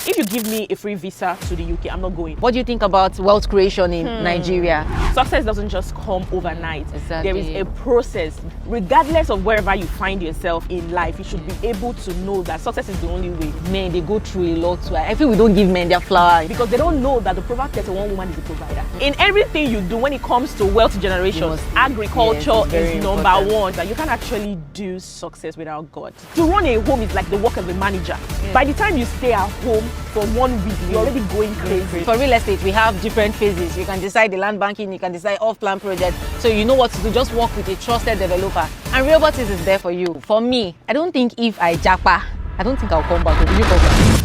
If you give me a free visa to the UK, I'm not going. What do you think about wealth creation in Nigeria? Success doesn't just come overnight. Exactly. There is a process. Regardless of wherever you find yourself in life, you should be able to know that success is the only way. Men, they go through a lot. I feel we don't give men their flower. Because they don't know that the Proverbs 31 woman is a provider. In everything you do when it comes to wealth generation, agriculture is number one. That you can actually do success without God. To run a home is like the work of a manager. By the time you stay at home for 1 week, you're already going crazy. For real estate, we have different phases. You can decide the land banking, you can decide off-plan project. So you know what to do. Just work with a trusted developer. And Realbotix is there for you. For me, I don't think if I japa, I don't think I'll come back. Will you come back?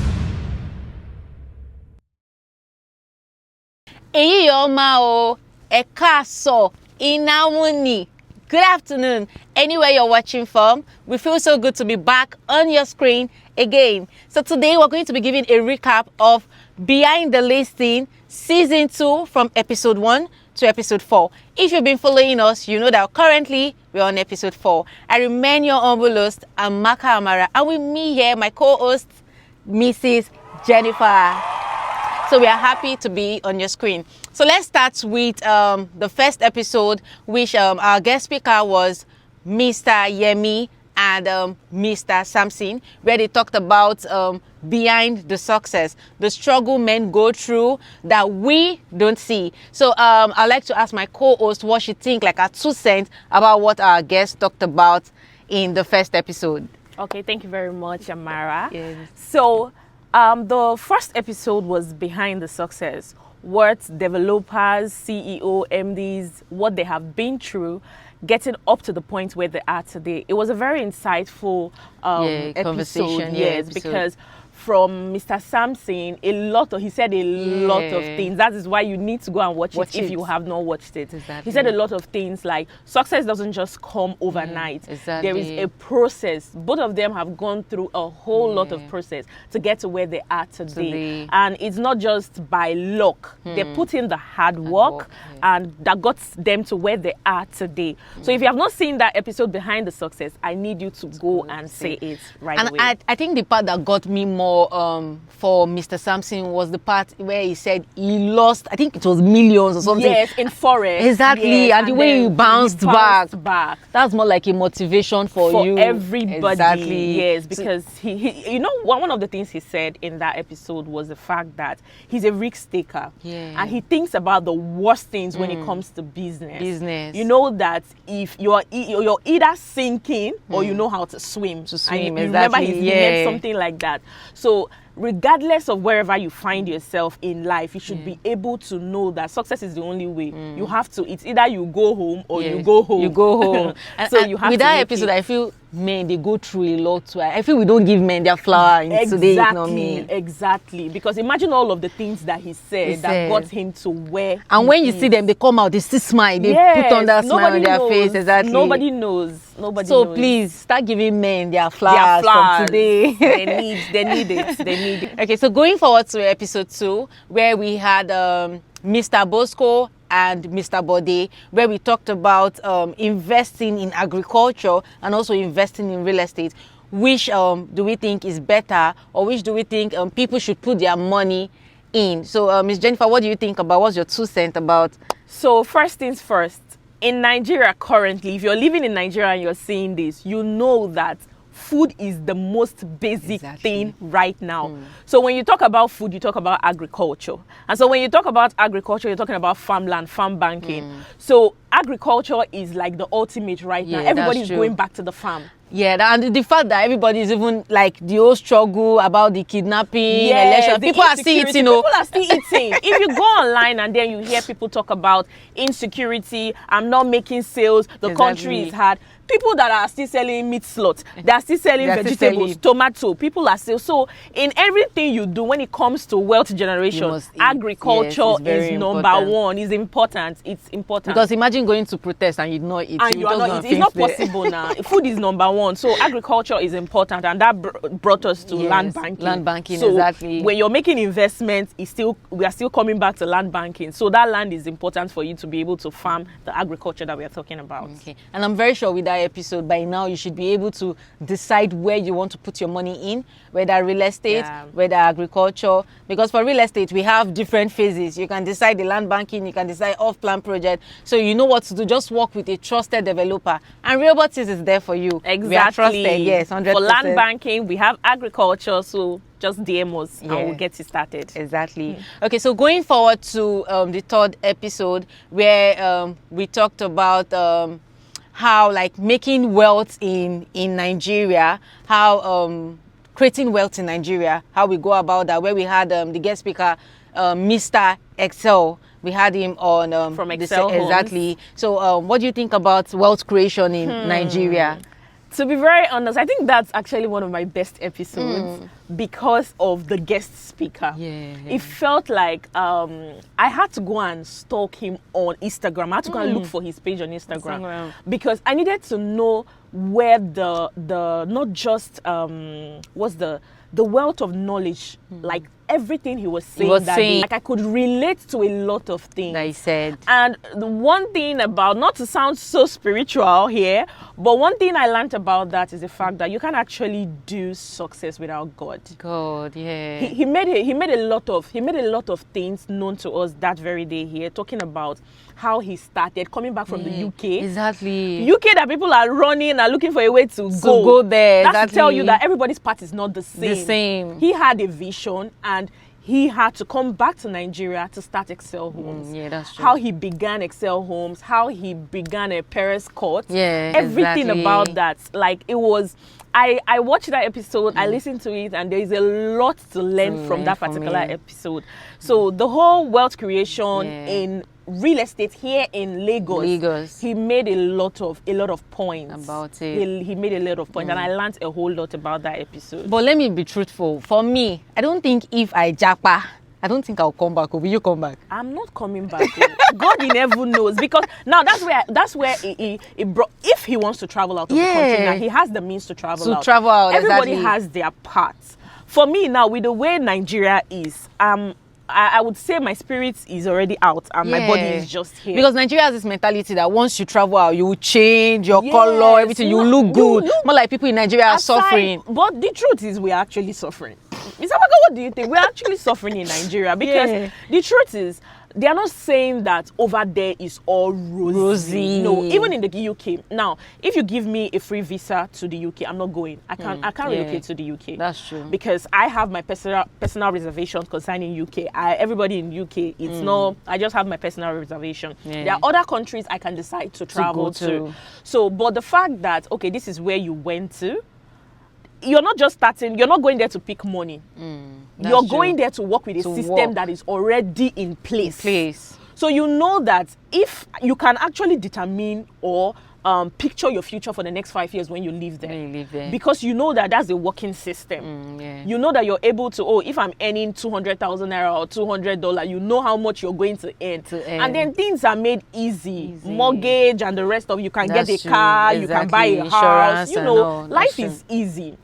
Èyí ọmọ o, ẹ káàsán, Inamuni. Good afternoon, anywhere you're watching from. We feel so good to be back on your screen again. So today we're going to be giving a recap of Behind the Listing Season 2 from episode 1 to episode 4. If you've been following us, you know that currently we're on episode 4. I remain your humble host, Amaka Amara, and with me here, my co-host, Mrs. Jennifer. So we are happy to be on your screen. So let's start with the first episode, which our guest speaker was Mr. Yemi and Mr. Samson, where they talked about behind the success, the struggle men go through that we don't see. So I'd like to ask my co-host what she thinks, like her 2 cents about what our guest talked about in the first episode. Okay, thank you very much, Amara. Yes. So the first episode was Behind the Success. What developers, CEO, MDs, what they have been through, getting up to the point where they are today. It was a very insightful conversation. Yes, because from Mr. Samson, he said a lot of things. That is why you need to go and watch it if you have not watched it. Exactly. He said a lot of things like success doesn't just come overnight. Exactly. There is a process. Both of them have gone through a whole lot of process to get to where they are today. And it's not just by luck. They put in the hard work and that got them to where they are today. So if you have not seen that episode Behind the Success, I need you to go and say it right away. And I think the part that got me more for Mr. Samson was the part where he said he lost, I think it was millions or something. Yes, in Forex. Exactly, yes, and the way he bounced back. That's more like a motivation for you. Everybody. Exactly. Yes, because he you know, one of the things he said in that episode was the fact that he's a risk taker. Yeah. And he thinks about the worst things when it comes to business. You know that if you're either sinking or you know how to swim. Swim, and remember he meant something like that. So regardless of wherever you find yourself in life, you should be able to know that success is the only way. You have to, it's either you go home or you go home. You go home. So you have with to that episode, I feel men, they go through a lot too. I feel we don't give men their flower in today's economy. Exactly. Because imagine all of the things that he said that got him to where. And when you see them, they come out, they still smile. They put on that smile on their face. Exactly. Nobody knows. So please start giving men their flowers from today. They need it. Okay, so going forward to episode 2, where we had Mr. Bosco and Mr. Bode, where we talked about investing in agriculture and also investing in real estate. Which do we think is better, or which do we think people should put their money in? So Ms. Jennifer, what do you think about, what's your 2 cents about? So first things first, in Nigeria currently, if you're living in Nigeria and you're seeing this, you know that food is the most basic thing right now. So when you talk about food, you talk about agriculture. And so when you talk about agriculture, you're talking about farmland, farm banking. So agriculture is like the ultimate right now. Everybody's going back to the farm. Yeah, and the fact that everybody is even like the whole struggle about the kidnapping, election, people are still eating. People are still eating. If you go online and then you hear people talk about insecurity, I'm not making sales, the country is hard. People that are still selling meat slot, they are still selling vegetables, tomato. People are still. So in everything you do, when it comes to wealth generation, agriculture is number one. It's important. It's important. Because imagine going to protest and you not eat. And you are not eating. It's not possible now. Food is number one. So agriculture is important, and that brought us to land banking. Land banking, so exactly. When you're making investments, we are still coming back to land banking. So that land is important for you to be able to farm the agriculture that we are talking about. Okay. And I'm very sure with that episode, by now you should be able to decide where you want to put your money in, whether real estate, whether agriculture. Because for real estate, we have different phases. You can decide the land banking, you can decide off-plan project. So you know what to do. Just work with a trusted developer. And Realbotix is there for you. Exactly. We are trusted, yes, 100%. For land banking, we have agriculture, so just DM us and we'll get you started. Exactly. Okay, so going forward to the third episode where we talked about how like making wealth in Nigeria, how creating wealth in Nigeria, how we go about that, where we had the guest speaker, Mr. Excel. We had him on from Excel Homes. Exactly. So what do you think about wealth creation in Nigeria? To be very honest, I think that's actually one of my best episodes because of the guest speaker. It felt like I had to go and stalk him on Instagram. I had to go and look for his page on Instagram because I needed to know where the not just what's the wealth of knowledge, like everything he was saying day, like I could relate to a lot of things that he said. And the one thing about, not to sound so spiritual here, but one thing I learned about that is the fact that you can actually do success without God. He made a lot of things known to us that very day here, talking about how he started coming back from the UK. UK that people are running and looking for a way to go there. That's to tell you that everybody's path is not the same. He had a vision and he had to come back to Nigeria to start Excel Homes. That's true. How he began Excel Homes, how he began a Paris Court. Everything about that. Like it was, I watched that episode, I listened to it, and there is a lot to learn from that particular episode. So the whole wealth creation in real estate here in Lagos, he made a lot of points about it. He made a lot of points, and I learned a whole lot about that episode. But let me be truthful. For me, I don't think if I japa, I don't think I'll come back. Will you come back? I'm not coming back. God in heaven knows, because now that's where he brought. If he wants to travel out of the country, now he has the means to travel out. Everybody has their parts. For me now, with the way Nigeria is, I would say my spirit is already out and my body is just here. Because Nigeria has this mentality that once you travel out, you will change your color, everything, you look good. More like people in Nigeria are suffering. But the truth is we are actually suffering. Mr. Waka, what do you think? We're actually suffering in Nigeria because the truth is, they are not saying that over there is all rosy. No, even in the UK. Now, if you give me a free visa to the UK, I'm not going. I can't relocate to the UK. That's true. Because I have my personal reservations concerning UK. Everybody in UK, it's not, I just have my personal reservation. There are other countries I can decide to travel to. So, but the fact that, okay, this is where you went to, you're not just starting, you're not going there to pick money. You're going there to work with a system that is already in place. So you know that if you can actually determine or picture your future for the next 5 years when you live there. Because you know that that's a working system. You know that you're able to, if I'm earning 200,000 naira or $200, you know how much you're going to earn. And then things are made easy. Mortgage and the rest of, you can get a car, you can buy a house. You know, life is easy.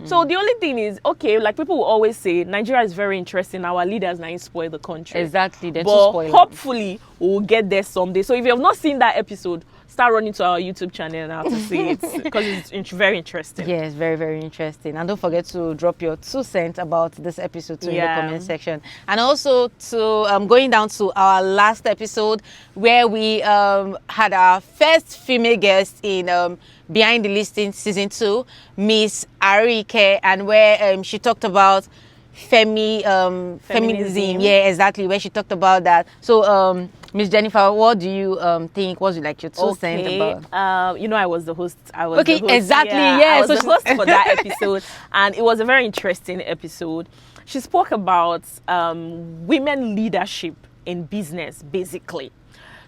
So the only thing is, okay, like people will always say, Nigeria is very interesting. Our leaders now spoil the country. Exactly, they're but too spoiled. Hopefully, we'll get there someday. So if you have not seen that episode, start running to our YouTube channel now to see it, because it's very interesting. Yes, very, very interesting. And don't forget to drop your 2 cents about this episode too in the comment section. And also to going down to our last episode where we had our first female guest in Behind the Listing Season 2, Miss Arike, and where she talked about feminism. Yeah, exactly, where she talked about that. So Miss Jennifer, what do you think was like your 2 cents about? You know, I was the host. I was the host. Exactly. Yeah, I was the host for that episode, and it was a very interesting episode. She spoke about women leadership in business, basically.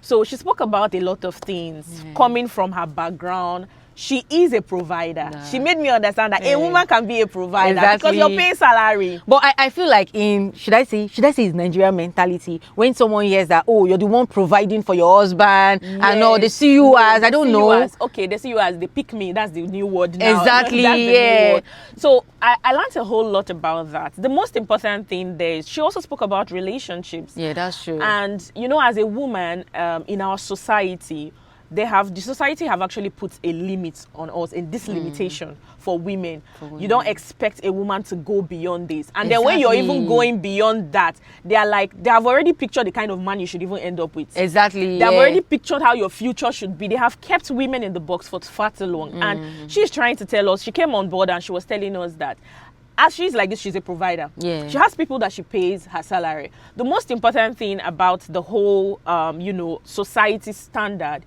So she spoke about a lot of things coming from her background. She is a provider. She made me understand that a woman can be a provider because you're paying salary. But I feel like should I say it's Nigerian mentality, when someone hears that, oh, you're the one providing for your husband, and all, they see you as, I don't know. They see you as, they pick me. That's the new word now. Exactly, that's the new word. So I learned a whole lot about that. The most important thing there is she also spoke about relationships. Yeah, that's true. And, you know, as a woman in our society, the society have actually put a limit on us in this limitation for women. You don't expect a woman to go beyond this. And then when you're even going beyond that, they have already pictured the kind of man you should even end up with. Exactly. They have already pictured how your future should be. They have kept women in the box for far too long. And she's trying to tell us, she came on board and she was telling us that as she's like this, she's a provider. Yeah. She has people that she pays her salary. The most important thing about the whole, society standard,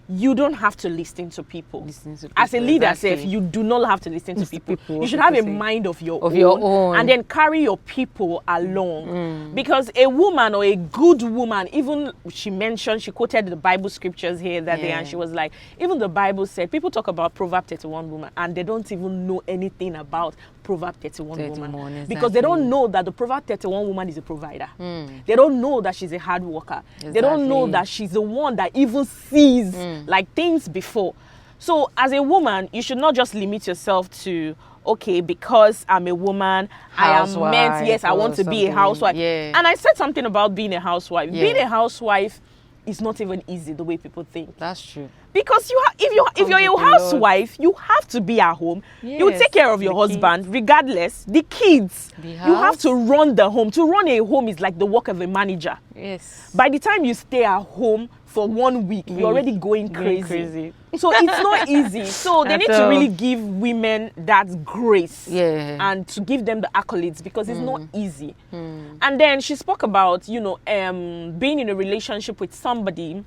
you don't have to listen to people. As a leader, you do not have to listen to people. You should have a mind of your own and then carry your people along. Because a woman or a good woman, even she quoted the Bible scriptures here that day, and she was like, even the Bible said, people talk about Proverbs 31 woman and they don't even know anything about Proverbs 31 woman. Exactly. Because they don't know that the Proverbs 31 woman is a provider. They don't know that she's a hard worker. They don't know that she's the one that even sees like things before. So as a woman, you should not just limit yourself to, okay, because I'm a woman, Housewife, I am meant, yes, I want to be a housewife. Yeah. And I said something about being a housewife. Yeah. Being a housewife is not even easy the way people think. That's true. Because if you're a housewife, you have to be at home. You take care of your husband, regardless. The kids, you have to run the home. To run a home is like the work of a manager. Yes. By the time you stay at home for 1 week, you're already going crazy. So it's not easy. So they need to really give women that grace and to give them the accolades, because it's not easy. And then she spoke about, being in a relationship with somebody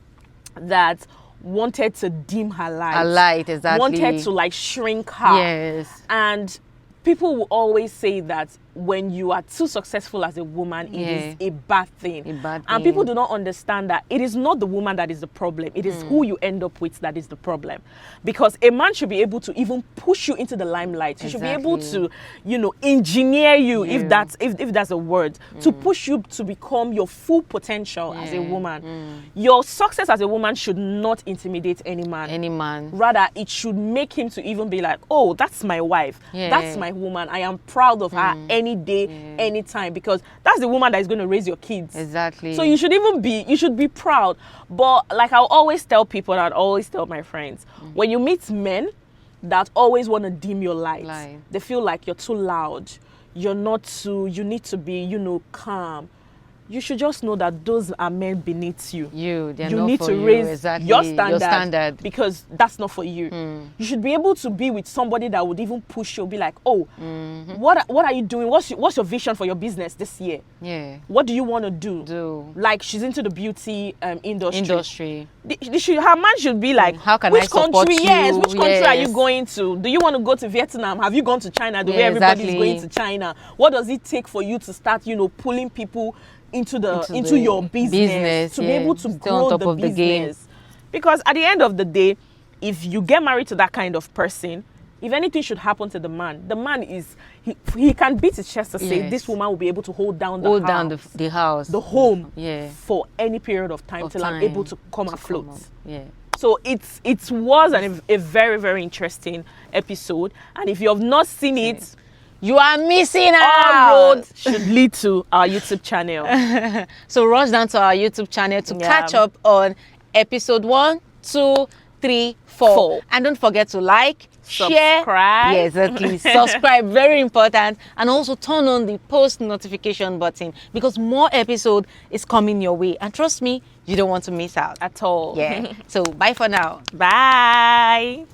that wanted to dim her light. A light, exactly. Wanted to like shrink her. Yes. And people will always say that when you are too successful as a woman, it is a bad thing. And people do not understand that it is not the woman that is the problem. It is who you end up with that is the problem. Because a man should be able to even push you into the limelight. He should be able to, engineer you, if that's a word, to push you to become your full potential as a woman. Your success as a woman should not intimidate any man. Rather, it should make him to even be like, oh, that's my wife. That's my woman. I am proud of her any day, anytime, because that's the woman that is going to raise your kids. Exactly. So you should be proud. But like I'll always tell people, and I'll always tell my friends, when you meet men that always want to dim your light, they feel like you're too loud, you need to be, calm. You should just know that those are men beneath you. You need to raise your standard, because that's not for you. You should be able to be with somebody that would even push you, be like, oh, what are you doing? What's your vision for your business this year? Yeah. What do you want to do? Like, she's into the beauty industry. Her man should be like, how can which I support country? you? Yes, which country are you going to? Do you want to go to Vietnam? Have you gone to China? The way everybody's going to China. What does it take for you to start, pulling people into your business to be able to grow the business? Because at the end of the day, if you get married to that kind of person, if anything should happen to the man is he can beat his chest to say this woman will be able to hold down the house, the home, for any period of time till I'm able to come afloat. So it was a very, very interesting episode, and if you have not seen it, you are missing out. All roads should lead to our YouTube channel. So rush down to our YouTube channel to catch up on episode 1, 2, 3, 4. And don't forget to like, share, subscribe. Yes, exactly. Subscribe, very important. And also turn on the post notification button, because more episode is coming your way. And trust me, you don't want to miss out at all. Yeah. So bye for now. Bye.